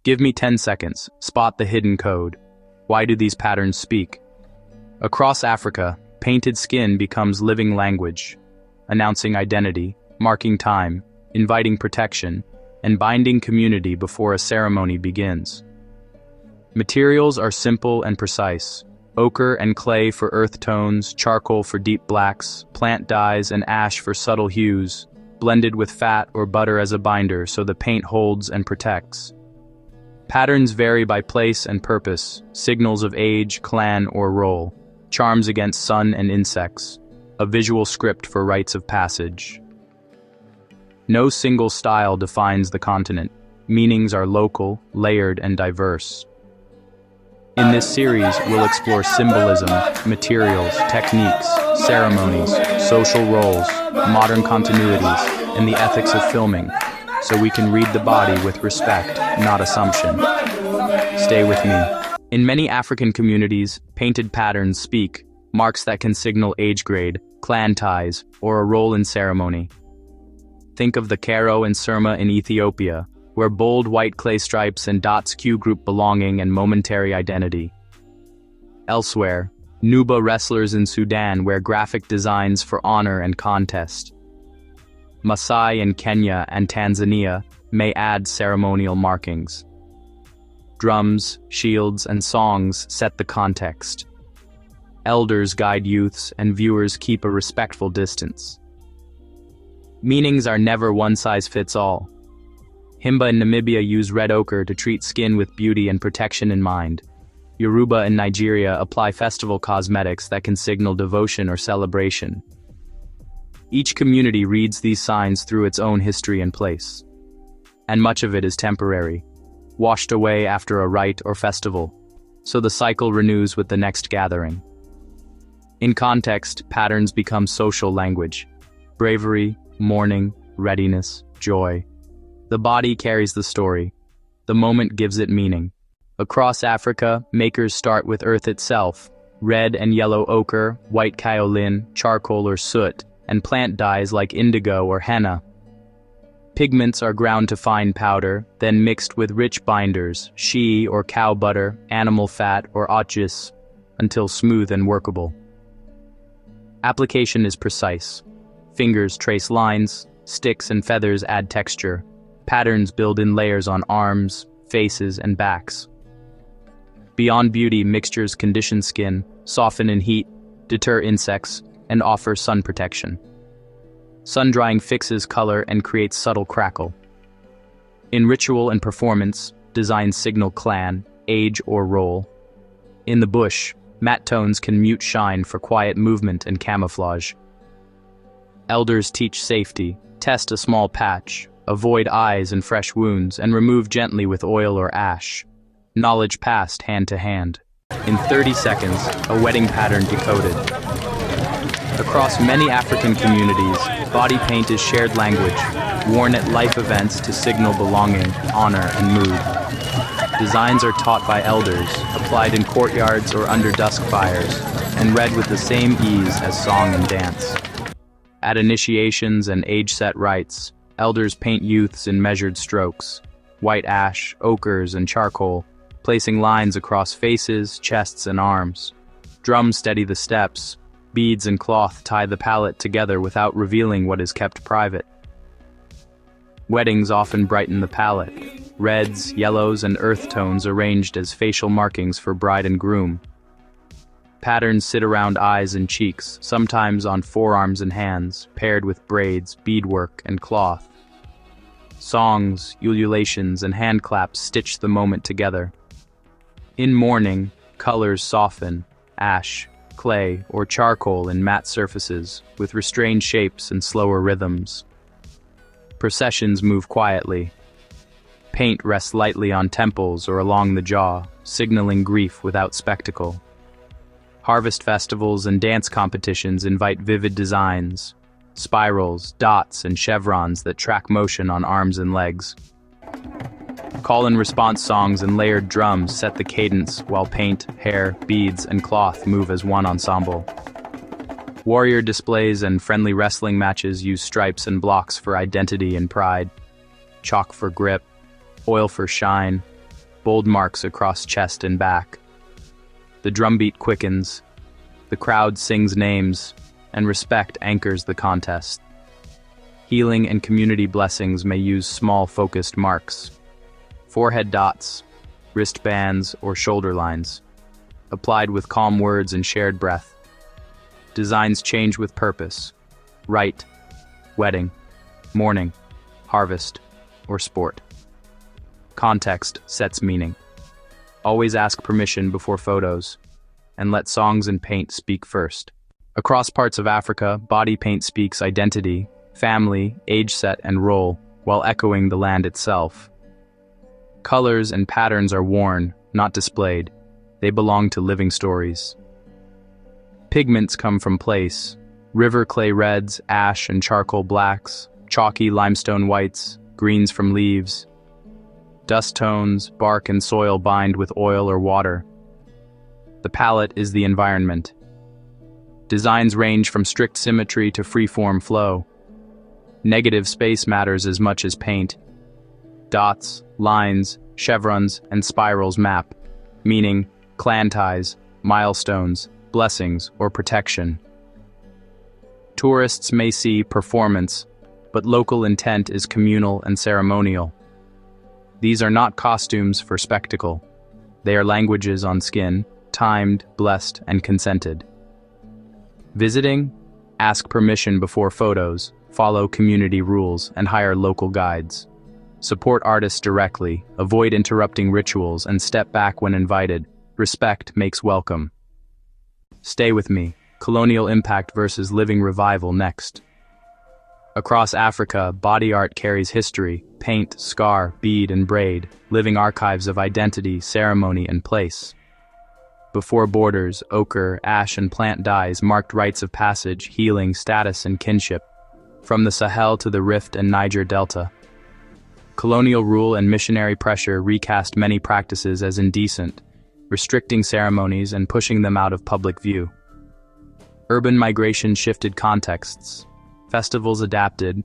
Give me 10 seconds. Spot the hidden code. Why do these patterns speak? Across Africa, painted skin becomes living language, announcing identity, marking time, inviting protection, and binding community before a ceremony begins. Materials are simple and precise. Ochre and clay for earth tones, charcoal for deep blacks, plant dyes and ash for subtle hues, blended with fat or butter as a binder so the paint holds and protects. Patterns vary by place and purpose, signals of age, clan, or role, charms against sun and insects, a visual script for rites of passage. No single style defines the continent. Meanings are local, layered, and diverse. In this series, we'll explore symbolism, materials, techniques, ceremonies, social roles, modern continuities, and the ethics of filming, so we can read the body with respect, not assumption. Stay with me. In many African communities, painted patterns speak, marks that can signal age grade, clan ties, or a role in ceremony. Think of the Karo and Surma in Ethiopia, where bold white clay stripes and dots cue group belonging and momentary identity. Elsewhere, Nuba wrestlers in Sudan wear graphic designs for honor and contest. Maasai in Kenya and Tanzania may add ceremonial markings. Drums, shields, and songs set the context. Elders guide youths, and viewers keep a respectful distance. Meanings are never one-size-fits-all. Himba in Namibia use red ochre to treat skin with beauty and protection in mind. Yoruba in Nigeria apply festival cosmetics that can signal devotion or celebration. Each community reads these signs through its own history and place. And much of it is temporary, washed away after a rite or festival, so the cycle renews with the next gathering. In context, patterns become social language. Bravery, mourning, readiness, joy. The body carries the story. The moment gives it meaning. Across Africa, makers start with earth itself, red and yellow ochre, white kaolin, charcoal or soot, and plant dyes like indigo or henna. Pigments are ground to fine powder, then mixed with rich binders, shea or cow butter, animal fat, or ochis, until smooth and workable. Application is precise. Fingers trace lines, sticks and feathers add texture. Patterns build in layers on arms, faces, and backs. Beyond beauty, mixtures condition skin, soften in heat, deter insects, and offer sun protection. Sun-drying fixes color and creates subtle crackle. In ritual and performance, designs signal clan, age, or role. In the bush, matte tones can mute shine for quiet movement and camouflage. Elders teach safety, test a small patch, avoid eyes and fresh wounds, and remove gently with oil or ash. Knowledge passed hand to hand. In 30 seconds, a wedding pattern decoded. Across many African communities, body paint is shared language, worn at life events to signal belonging, honor, and mood. Designs are taught by elders, applied in courtyards or under dusk fires, and read with the same ease as song and dance. At initiations and age-set rites, elders paint youths in measured strokes, white ash, ochres, and charcoal, placing lines across faces, chests, and arms. Drums steady the steps, beads and cloth tie the palette together without revealing what is kept private. Weddings often brighten the palette, reds, yellows, and earth tones arranged as facial markings for bride and groom. Patterns sit around eyes and cheeks, sometimes on forearms and hands, paired with braids, beadwork, and cloth. Songs, ululations, and hand claps stitch the moment together. In mourning, colors soften, ash, clay, or charcoal in matte surfaces, with restrained shapes and slower rhythms. Processions move quietly. Paint rests lightly on temples or along the jaw, signaling grief without spectacle. Harvest festivals and dance competitions invite vivid designs, spirals, dots, and chevrons that track motion on arms and legs. Call-and-response songs and layered drums set the cadence while paint, hair, beads, and cloth move as one ensemble. Warrior displays and friendly wrestling matches use stripes and blocks for identity and pride, chalk for grip, oil for shine, bold marks across chest and back. The drumbeat quickens, the crowd sings names, and respect anchors the contest. Healing and community blessings may use small focused marks. Forehead dots, wristbands, or shoulder lines, applied with calm words and shared breath. Designs change with purpose: rite, wedding, mourning, harvest, or sport. Context sets meaning. Always ask permission before photos, and let songs and paint speak first. Across parts of Africa, body paint speaks identity, family, age set, and role, while echoing the land itself. Colors and patterns are worn, not displayed. They belong to living stories. Pigments come from place: river clay reds, ash and charcoal blacks, chalky limestone whites, greens from leaves. Dust tones, bark and soil bind with oil or water. The palette is the environment. Designs range from strict symmetry to free-form flow. Negative space matters as much as paint. Dots, lines, chevrons, and spirals map, meaning clan ties, milestones, blessings, or protection. Tourists may see performance, but local intent is communal and ceremonial. These are not costumes for spectacle. They are languages on skin, timed, blessed, and consented. Visiting? Ask permission before photos, follow community rules, and hire local guides. Support artists directly, avoid interrupting rituals, and step back when invited. Respect makes welcome. Stay with me. Colonial impact versus living revival next. Across Africa, body art carries history: paint, scar, bead, and braid, living archives of identity, ceremony, and place. Before borders, ochre, ash, and plant dyes marked rites of passage, healing, status, and kinship. From the Sahel to the Rift and Niger Delta. Colonial rule and missionary pressure recast many practices as indecent, restricting ceremonies and pushing them out of public view. Urban migration shifted contexts. Festivals adapted.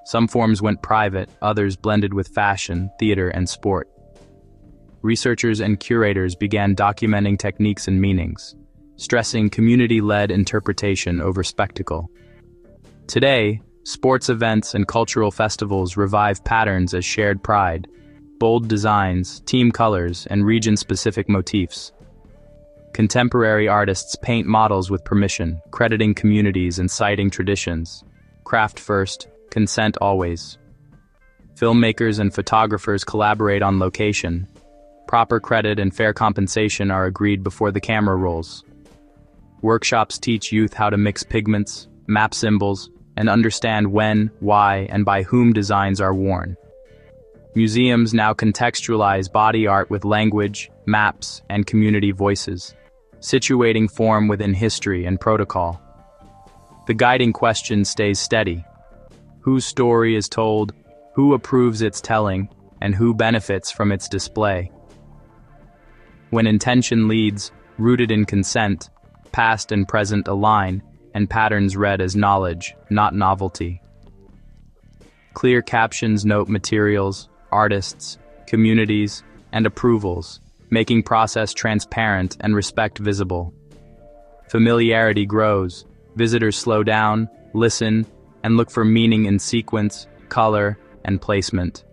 Some forms went private, others blended with fashion, theater, and sport. Researchers and curators began documenting techniques and meanings, stressing community-led interpretation over spectacle. Today, sports events and cultural festivals revive patterns as shared pride, bold designs, team colors, and region-specific motifs. Contemporary artists paint models with permission, crediting communities and citing traditions. Craft first, consent always. Filmmakers and photographers collaborate on location. Proper credit and fair compensation are agreed before the camera rolls. Workshops teach youth how to mix pigments, map symbols, and understand when, why, and by whom designs are worn. Museums now contextualize body art with language, maps, and community voices, situating form within history and protocol. The guiding question stays steady: whose story is told, who approves its telling, and who benefits from its display? When intention leads, rooted in consent, past and present align, and patterns read as knowledge, not novelty. Clear captions note materials, artists, communities, and approvals, making process transparent and respect visible. Familiarity grows. Visitors slow down, listen, and look for meaning in sequence, color, and placement.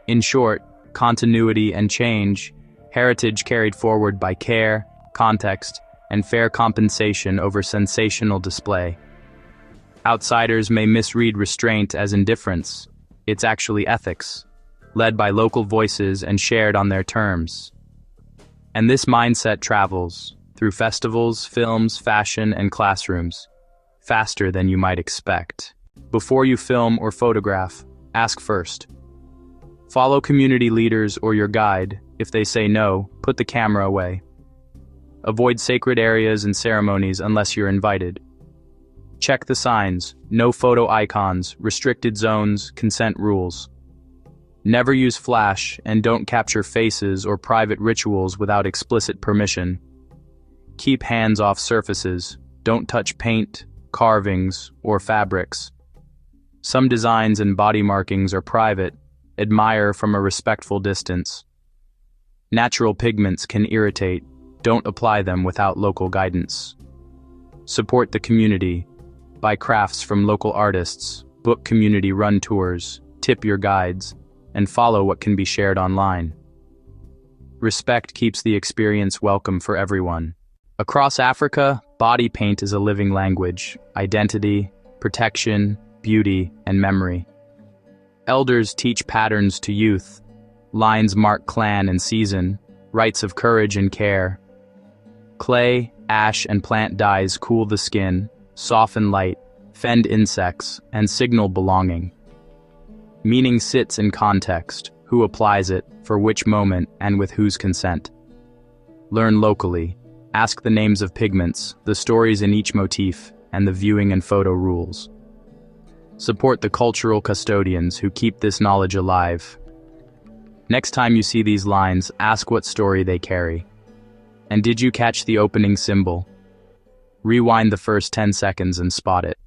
In short, continuity and change, heritage carried forward by care, context, and fair compensation over sensational display. Outsiders may misread restraint as indifference. It's actually ethics, led by local voices and shared on their terms. And this mindset travels through festivals, films, fashion, and classrooms, faster than you might expect. Before you film or photograph, ask first. Follow community leaders or your guide. If they say no, put the camera away. Avoid sacred areas and ceremonies unless you're invited. Check the signs: no photo icons, restricted zones, consent rules. Never use flash, and don't capture faces or private rituals without explicit permission. Keep hands off surfaces. Don't touch paint, carvings, or fabrics. Some designs and body markings are private. Admire from a respectful distance. Natural pigments can irritate. Don't apply them without local guidance. Support the community. Buy crafts from local artists, book community-run tours, tip your guides, and follow what can be shared online. Respect keeps the experience welcome for everyone. Across Africa, body paint is a living language: identity, protection, beauty, and memory. Elders teach patterns to youth. Lines mark clan and season, rites of courage and care. Clay, ash, and plant dyes cool the skin, soften light, fend insects, and signal belonging. Meaning sits in context: who applies it, for which moment, and with whose consent. Learn locally. Ask the names of pigments, the stories in each motif, and the viewing and photo rules. Support the cultural custodians who keep this knowledge alive. Next time you see these lines, ask what story they carry. And did you catch the opening symbol? Rewind the first 10 seconds and spot it.